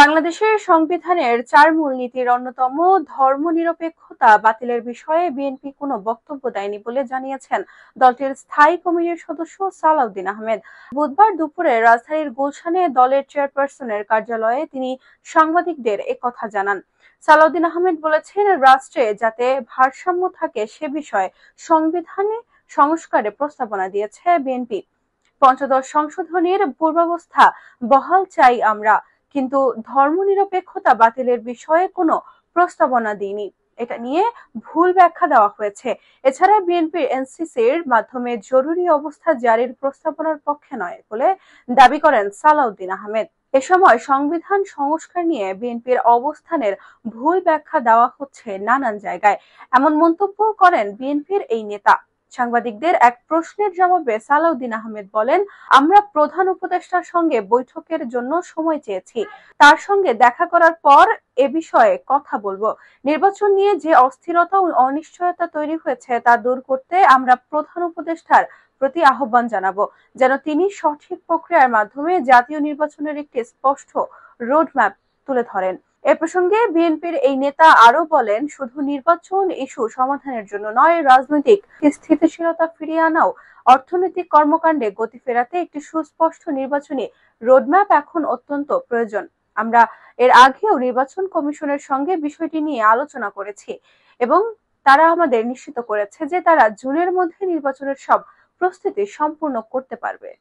বাংলাদেশের সংবিধানের 4 মূলনীতির অন্যতম ধর্মনিরপেক্ষতা বাতিলের বিষয়ে বিএনপি কোনো বক্তব্য দেয়নি বলে জানিয়েছেন দলটির স্থায়ী কমিটির সদস্য সালাউদ্দিন আহমেদ। বুধবার দুপুরে রাজধানীর গুলশানে দলের চেয়ারপারসনের কার্যালয়ে তিনি সাংবাদিকদের একথা জানান। সালাউদ্দিন আহমেদ বলেছেন, রাষ্ট্রে যাতে ভারসাম্য থাকে সে বিষয়ে সংবিধানে সংস্কারের প্রস্তাবনা দিয়েছে বিএনপি। পঞ্চদশ সংশোধনীর পূর্বাবস্থা বহাল চাই আমরা, কিন্তু ধর্মনিরপেক্ষতা বাতিলের বিষয়ে কোনো প্রস্তাবনা দিইনি। এটা নিয়ে ভুল ব্যাখ্যা দেওয়া হয়েছে। এছাড়া বিএনপির এনসিসির মাধ্যমে জরুরি অবস্থা জারির প্রস্তাবনার পক্ষে নয় বলে দাবি করেন সালাউদ্দিন আহমেদ। এ সময় সংবিধান সংস্কার নিয়ে বিএনপির অবস্থানের ভুল ব্যাখ্যা দেওয়া হচ্ছে নানান জায়গায়, এমন মন্তব্য করেন বিএনপির এই নেতা। সাংবাদিকদের এক প্রশ্নের জবাবে সালাউদ্দিন আহমেদ বলেন, আমরা প্রধান উপদেষ্টার সঙ্গে বৈঠকের জন্য সময় চেয়েছি। তার সঙ্গে দেখা করার পর এ বিষয়ে কথা বলবো। নির্বাচন নিয়ে যে অস্থিরতা ও অনিশ্চয়তা তৈরি হয়েছে তা দূর করতে আমরা প্রধান উপদেষ্টার প্রতি আহ্বান জানাবো, যেন তিনি সঠিক প্রক্রিয়ার মাধ্যমে জাতীয় নির্বাচনের একটি স্পষ্ট রোডম্যাপ তুলে ধরেন। এ প্রসঙ্গে বিএনপির এই নেতা আরো বলেন, শুধু নির্বাচন ইস্যু সমাধানের জন্য নয়, রাজনৈতিক স্থিতিশীলতা ফিরিয়ে আনাও, অর্থনৈতিক কর্মকাণ্ডে গতি ফেরাতে একটি সুস্পষ্ট নির্বাচনী রোডম্যাপ এখন অত্যন্ত প্রয়োজন। আমরা এর আগেও নির্বাচন কমিশনের সঙ্গে বিষয়টি নিয়ে আলোচনা করেছি এবং তারা আমাদের নিশ্চিত করেছে যে তারা জুনের মধ্যে নির্বাচনের সব প্রস্তুতি সম্পূর্ণ করতে পারবে।